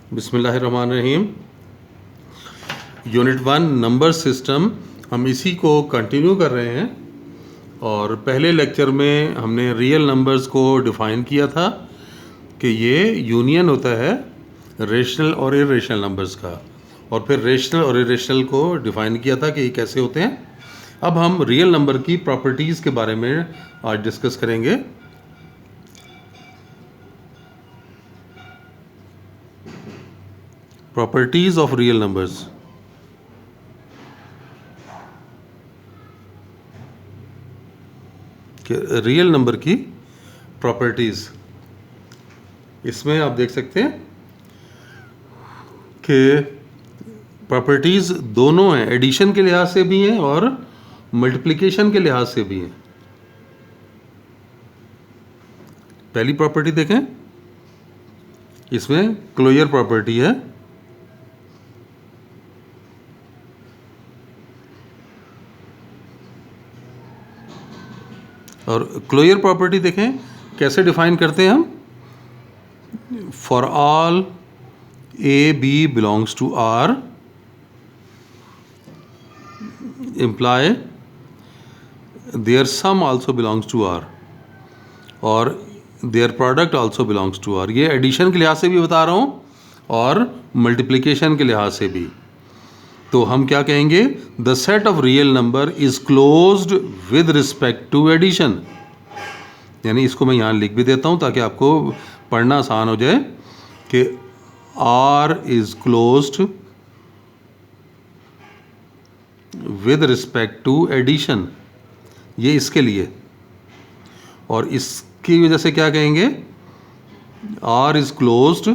बिस्मिल्लाहिर्रहमानिर्रहीम। Unit 1 number system, हम इसी को कंटिन्यू कर रहे हैं। और पहले लेक्चर में हमने रियल नंबर्स को डिफ़ाइन किया था कि ये यूनियन होता है रेशनल और इरेशनल नंबर्स का, और फिर रेशनल और इरेशनल को डिफ़ाइन किया था कि ये कैसे होते हैं। अब हम रियल नंबर की प्रॉपर्टीज़ के बारे में आज डिस्कस करेंगे। Properties of real numbers. Real number की प्रॉपर्टीज़, इसमें आप देख सकते हैं कि प्रॉपर्टीज़ दोनों हैं, एडिशन के लिहाज से भी हैं और मल्टीप्लिकेशन के लिहाज से भी हैं। पहली प्रॉपर्टी देखें, इसमें क्लोजर प्रॉपर्टी है। और क्लोजर प्रॉपर्टी देखें कैसे डिफाइन करते हैं हम। For all A B belongs to R implies their sum also belongs to R और their product also belongs to R. ये एडिशन के लिहाज से भी बता रहा हूँ और मल्टीप्लिकेशन के लिहाज से भी। तो हम क्या कहेंगे, the set of real number is closed with respect to addition. यानी इसको मैं यहाँ लिख भी देता हूँ ताकि आपको पढ़ना आसान हो जाए कि R is closed with respect to addition, ये इसके लिए। और इसकी वजह से क्या कहेंगे, R is closed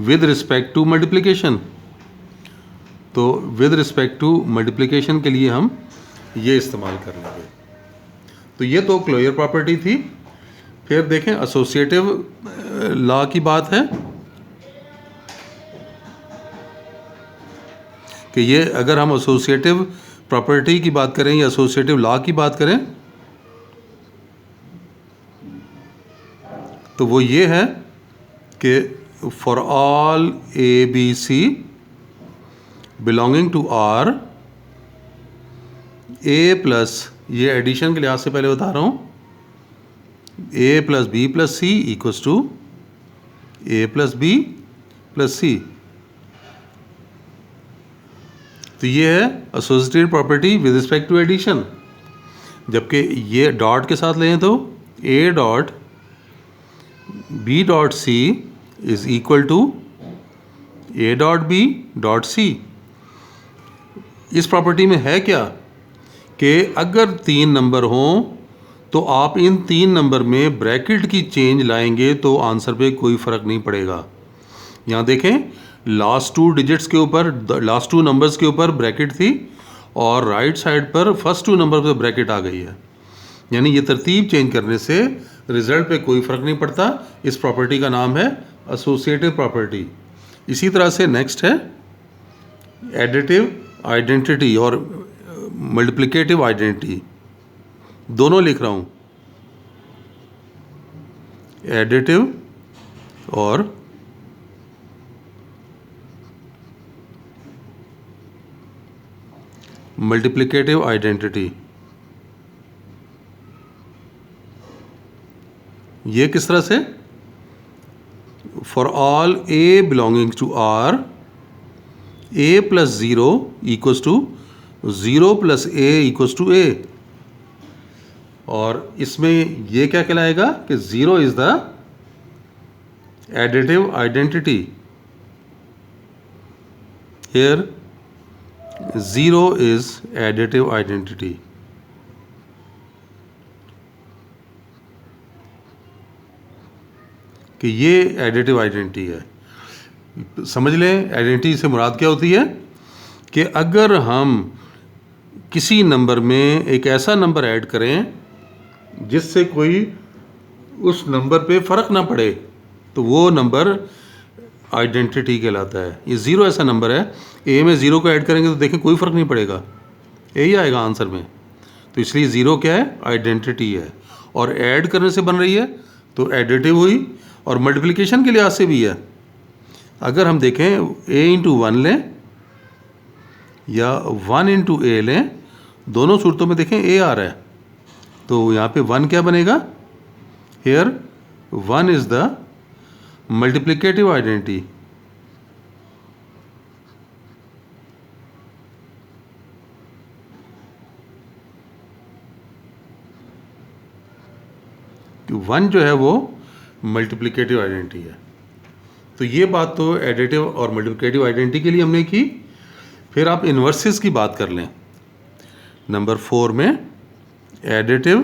with respect to multiplication. तो विद रिस्पेक्ट टू मल्टीप्लिकेशन के लिए हम ये इस्तेमाल कर लेंगे। तो ये तो क्लोजर प्रॉपर्टी थी। फिर देखें एसोसिएटिव लॉ की बात है कि ये अगर हम एसोसिएटिव प्रॉपर्टी की बात करें या एसोसिएटिव लॉ की बात करें तो वो ये है कि for all A B C belonging to R, A plus, ये एडिशन के लिहाज से पहले बता रहा हूँ, A plus B plus C equals to A plus B plus C. तो ये है associative property with respect to addition. जबकि ये डॉट के साथ लें तो A dot B dot C is equal to A dot B dot C. इस प्रॉपर्टी में है क्या कि अगर 3 नंबर हों तो आप इन 3 नंबर में ब्रैकेट की चेंज लाएंगे तो आंसर पे कोई फ़र्क नहीं पड़ेगा। यहाँ देखें, लास्ट 2 डिजिट्स के ऊपर, लास्ट 2 नंबर्स के ऊपर ब्रैकेट थी और राइट साइड पर फर्स्ट 2 नंबर पर ब्रैकेट आ गई है। यानी ये तरतीब चेंज करने से रिज़ल्ट पे कोई फ़र्क नहीं पड़ता। इस प्रॉपर्टी का नाम है एसोसिएटिव प्रॉपर्टी। इसी तरह से नेक्स्ट है एडिटिव आइडेंटिटी और मल्टीप्लिकेटिव आइडेंटिटी, दोनों लिख रहा हूँ, एडिटिव और मल्टीप्लिकेटिव आइडेंटिटी। ये किस तरह से, for all A belonging to R, A plus 0 equals to 0 plus A equals to A. और इसमें ये क्या कहलाएगा कि 0 is the additive identity. Here 0 is additive identity. कि ये एडिटिव आइडेंटिटी है। समझ लें आइडेंटिटी से मुराद क्या होती है कि अगर हम किसी नंबर में एक ऐसा नंबर ऐड करें जिससे कोई उस नंबर पे फ़र्क ना पड़े तो वो नंबर आइडेंटिटी कहलाता है। ये 0 ऐसा नंबर है, ए में 0 को ऐड करेंगे तो देखें कोई फ़र्क नहीं पड़ेगा, ए ही आएगा आंसर में। तो इसलिए 0 क्या है, आइडेंटिटी है। और ऐड करने से बन रही है तो एडिटिव हुई, और मल्टीप्लिकेशन के लिहाज से भी है। अगर हम देखें a इंटू 1 लें या 1 इंटू ए लें, दोनों सूरतों में देखें a आ रहा है, तो यहाँ पे 1 क्या बनेगा? Here 1 is the multiplicative identity. One जो है वो मल्टीप्लिकेटिव आइडेंटिटी है। तो ये बात तो एडिटिव और मल्टीप्लिकेटिव आइडेंटिटी के लिए हमने की। फिर आप इन्वर्सेस की बात कर लें। नंबर 4 में additive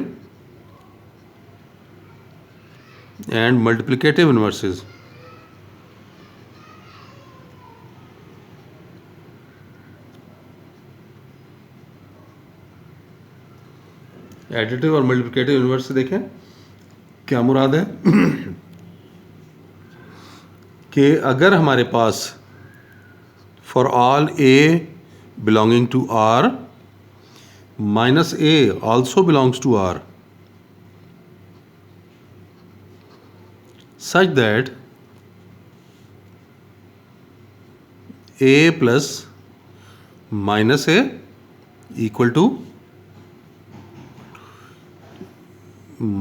and multiplicative inverses. Additive और मल्टीप्लिकेटिव इन्वर्स से देखें क्या मुराद है कि अगर हमारे पास for all A belonging to R minus A also belongs to R such that a plus minus a equal to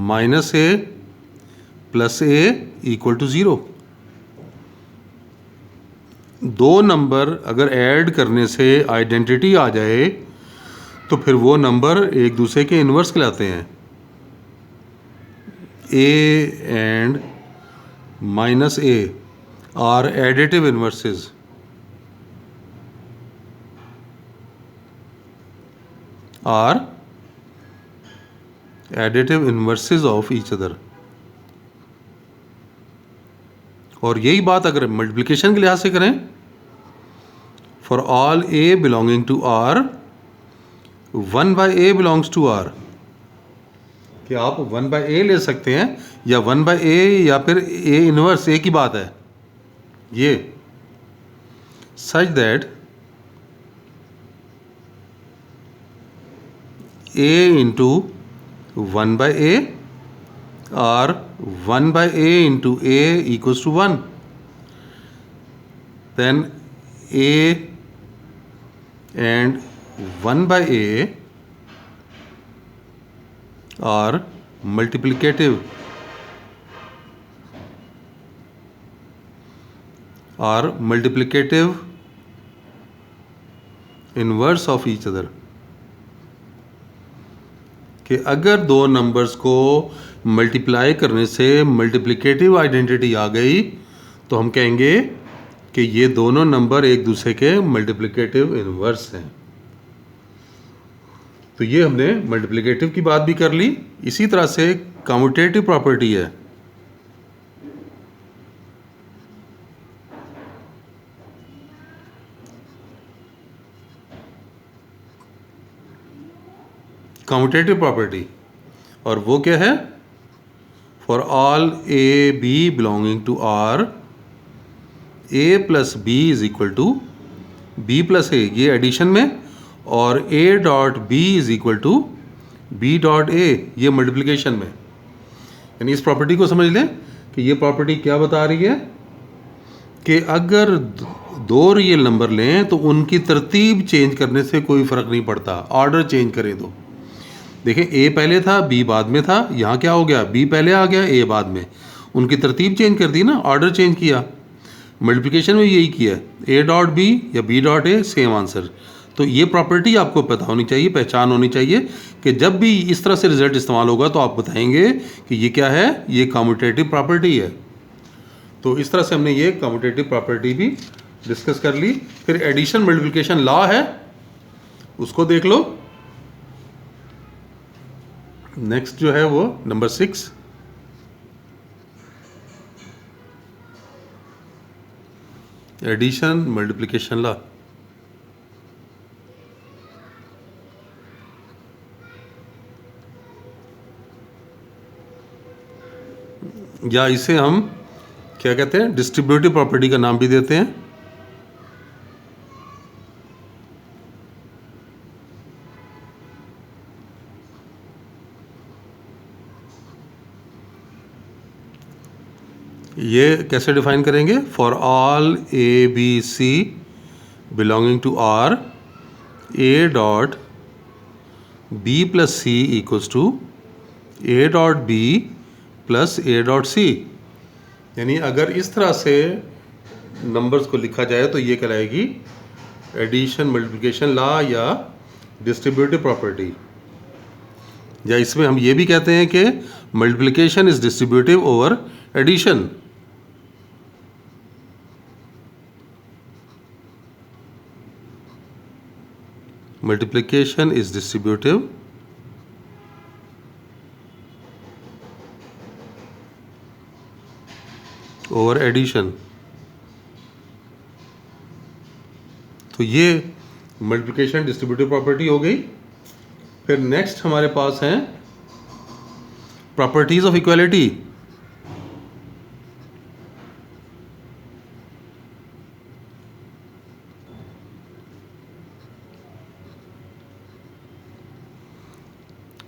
minus a plus a equal to 0। दो नंबर अगर ऐड करने से आइडेंटिटी आ जाए तो फिर वो नंबर एक दूसरे के इन्वर्स कहलाते हैं। a and minus a are additive inverses। are additive inverses of each other। और यही बात अगर मल्टीप्लिकेशन के लिहाज से करें, for all a belonging to r 1 by a belongs to r, कि आप 1 by a ले सकते हैं या 1 by a या फिर a इनवर्स a की बात है ये, such that a into 1 by a और 1 by a into a equals to 1, then a and 1 by a are multiplicative inverse of each other। कि अगर दो नंबर्स को मल्टीप्लाई करने से मल्टीप्लिकेटिव आइडेंटिटी आ गई तो हम कहेंगे कि ये दोनों नंबर एक दूसरे के मल्टीप्लिकेटिव इनवर्स हैं। तो ये हमने मल्टीप्लिकेटिव की बात भी कर ली। इसी तरह से कम्यूटेटिव प्रॉपर्टी है। कम्यूटेटिव प्रॉपर्टी, और वो क्या है? For all A B belonging to R A plus B is equal to B plus A, ये एडिशन में, और a dot B is equal to B dot A, ये मल्टीप्लिकेशन में। यानी इस प्रॉपर्टी को समझ लें कि ये प्रॉपर्टी क्या बता रही है कि अगर दो रियल नंबर लें तो उनकी तरतीब चेंज करने से कोई फ़र्क नहीं पड़ता, ऑर्डर चेंज करें तो। देखें a पहले था b बाद में था, यहाँ क्या हो गया? b पहले आ गया a बाद में, उनकी तरतीब चेंज कर दी ना, ऑर्डर चेंज किया। मल्टीप्लिकेशन में यही किया, a डॉट b या b dot a, same answer. तो ये प्रॉपर्टी आपको पता होनी चाहिए, पहचान होनी चाहिए कि जब भी इस तरह से रिजल्ट इस्तेमाल होगा तो आप बताएंगे कि ये क्या है, ये कम्यूटेटिव प्रॉपर्टी है। तो इस तरह से हमने ये कम्यूटेटिव प्रॉपर्टी भी डिस्कस कर ली। फिर एडिशन मल्टीप्लिकेशन लॉ है, उसको देख लो। नेक्स्ट जो है वो नंबर 6, एडिशन मल्टीप्लिकेशन लॉ। या इसे हम क्या कहते हैं, डिस्ट्रीब्यूटिव प्रॉपर्टी का नाम भी देते हैं। ये कैसे डिफाइन करेंगे? For all A B C belonging to R A dot B plus C equals to A dot B plus A dot C. यानी अगर इस तरह से नंबर्स को लिखा जाए तो ये कहलाएगी एडिशन मल्टीप्लिकेशन लॉ या डिस्ट्रीब्यूटिव प्रॉपर्टी। या इसमें हम ये भी कहते हैं कि multiplication is distributive over addition. Multiplication is distributive over addition. तो ये मल्टीप्लिकेशन डिस्ट्रीब्यूटिव प्रॉपर्टी हो गई। फिर नेक्स्ट हमारे पास हैं properties of equality.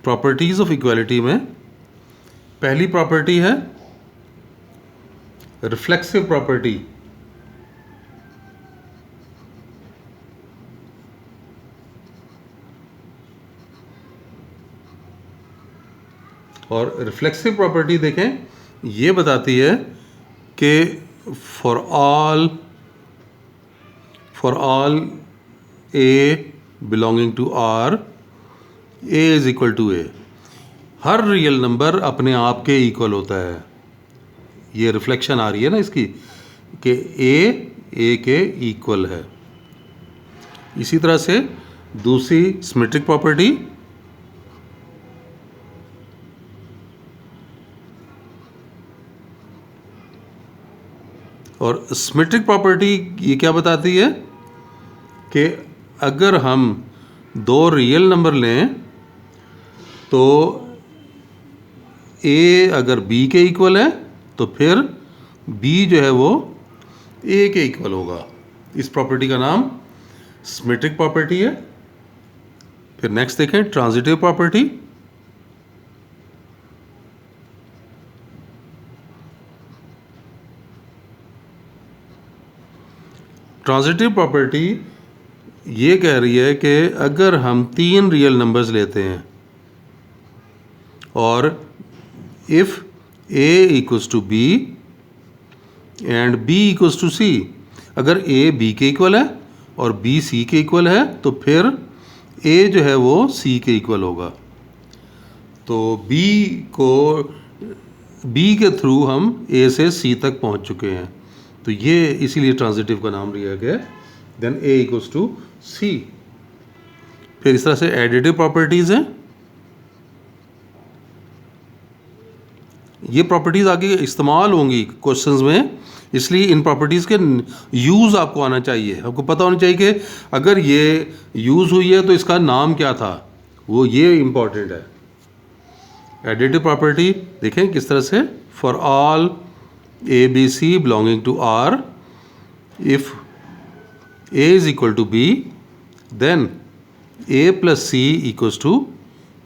Properties of equality में पहली प्रॉपर्टी है रिफ्लेक्सिव प्रॉपर्टी। और रिफ्लेक्सिव प्रॉपर्टी देखें, ये बताती है कि for all A belonging to R A is equal to A, हर रियल नंबर अपने आप के इक्वल होता है। ये रिफ्लेक्शन आ रही है ना इसकी कि ए के इक्वल है। इसी तरह से दूसरी सिमेट्रिक प्रॉपर्टी, और सिमेट्रिक प्रॉपर्टी ये क्या बताती है कि अगर हम दो रियल नंबर लें तो ए अगर बी के इक्वल है तो फिर बी जो है वो ए के इक्वल होगा। इस प्रॉपर्टी का नाम सिमेट्रिक प्रॉपर्टी है। फिर नेक्स्ट देखें ट्रांजिटिव प्रॉपर्टी। ट्रांजिटिव प्रॉपर्टी ये कह रही है कि अगर हम तीन रियल नंबर्स लेते हैं और if A equals to B and B equals to C, अगर ए बी के इक्वल है और बी सी के इक्वल है तो फिर ए जो है वो सी के इक्वल होगा। तो बी के थ्रू हम ए से सी तक पहुंच चुके हैं, तो ये इसीलिए ट्रांजिटिव का नाम लिया गया। देन ए इक्वल्स टू सी। फिर इस तरह से एडिटिव प्रॉपर्टीज़ हैं। ये प्रॉपर्टीज़ आगे इस्तेमाल होंगी क्वेश्चंस में, इसलिए इन प्रॉपर्टीज़ के यूज़ आपको आना चाहिए। आपको पता होना चाहिए कि अगर ये यूज़ हुई है तो इसका नाम क्या था, वो ये इम्पॉर्टेंट है। एडिटिव प्रॉपर्टी देखें किस तरह से, for all A B C belonging to R if A is equal to B then A plus C equals to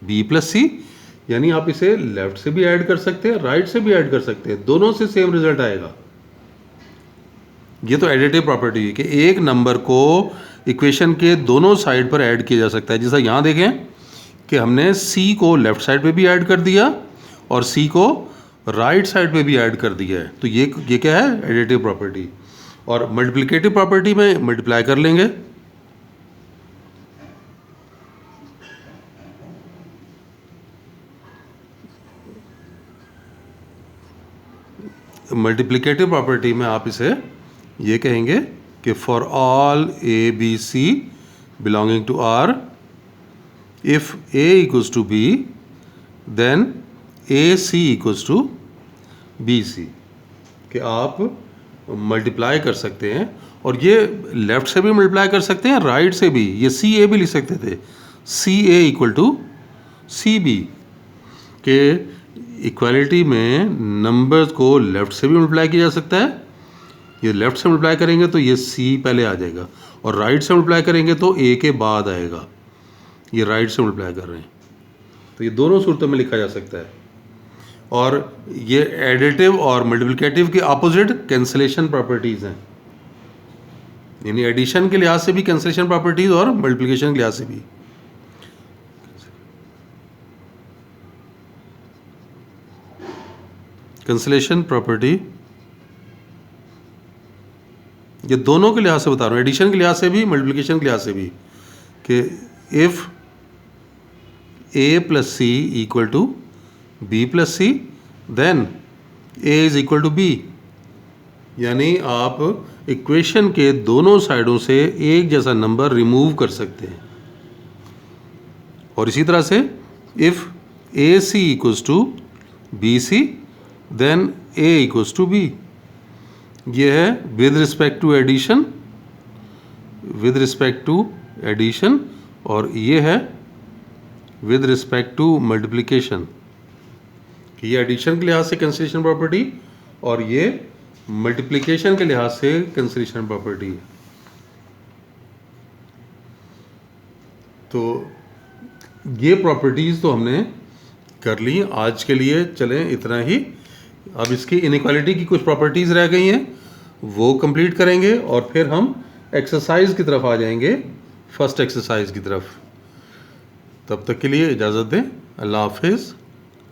B plus C. यानी आप इसे लेफ्ट से भी ऐड कर सकते हैं, राइट से भी ऐड कर सकते हैं, दोनों से सेम रिजल्ट आएगा। ये तो एडिटिव प्रॉपर्टी है कि एक नंबर को इक्वेशन के दोनों साइड पर ऐड किया जा सकता है। जैसा यहाँ देखें कि हमने सी को लेफ्ट साइड पे भी ऐड कर दिया और सी को राइट साइड पे भी ऐड कर दिया है, तो ये क्या है, एडिटिव प्रॉपर्टी। और मल्टीप्लिकेटिव प्रॉपर्टी में मल्टीप्लाई कर लेंगे। मल्टीप्लिकेटिव प्रॉपर्टी में आप इसे ये कहेंगे कि for all A B C belonging to R if A equals to B then A C equals to B C, कि आप मल्टीप्लाई कर सकते हैं। और ये लेफ़्ट से भी मल्टीप्लाई कर सकते हैं, राइट से भी। ये सी ए भी लिख सकते थे, सी ए इक्वल टू सी बी, के इक्वालिटी में नंबर्स को लेफ़्ट से भी मल्टीप्लाई किया जा सकता है। ये लेफ़्ट से मल्टीप्लाई करेंगे तो ये सी पहले आ जाएगा, और राइट से मल्टीप्लाई करेंगे तो ए के बाद आएगा। ये राइट से मल्टीप्लाई कर रहे हैं, तो ये दोनों सूरतों में लिखा जा सकता है। और ये एडिटिव और मल्टीप्लिकेटिव के अपोजिट कैंसिलेशन प्रॉपर्टीज़ हैं, यानी एडिशन के लिहाज से भी कैंसिलेशन प्रॉपर्टीज़ और मल्टीप्लिकेशन के लिहाज से भी। कैंसिलेशन प्रॉपर्टी ये दोनों के लिहाज से बता रहा हूँ, एडिशन के लिहाज से भी मल्टीप्लिकेशन के लिहाज से भी, कि if a plus C equal to B plus C then a is equal to B, यानी आप इक्वेशन के दोनों साइडों से एक जैसा नंबर रिमूव कर सकते हैं। और इसी तरह से if A C equals to B C then a equals to B, ये है with respect to addition, with respect to addition, और ये है विद रिस्पेक्ट टू मल्टीप्लिकेशन। ये एडिशन के लिहाज से कैंसिलेशन प्रॉपर्टी और ये मल्टीप्लिकेशन के लिहाज से कैंसिलेशन प्रॉपर्टी। तो ये प्रॉपर्टीज़ तो हमने कर ली। आज के लिए चलें इतना ही। अब इसकी इनइक्वालिटी की कुछ प्रॉपर्टीज़ रह गई हैं, वो कंप्लीट करेंगे और फिर हम एक्सरसाइज की तरफ आ जाएंगे, फर्स्ट एक्सरसाइज की तरफ। तब तक के लिए इजाज़त दें। अल्लाह हाफिज़।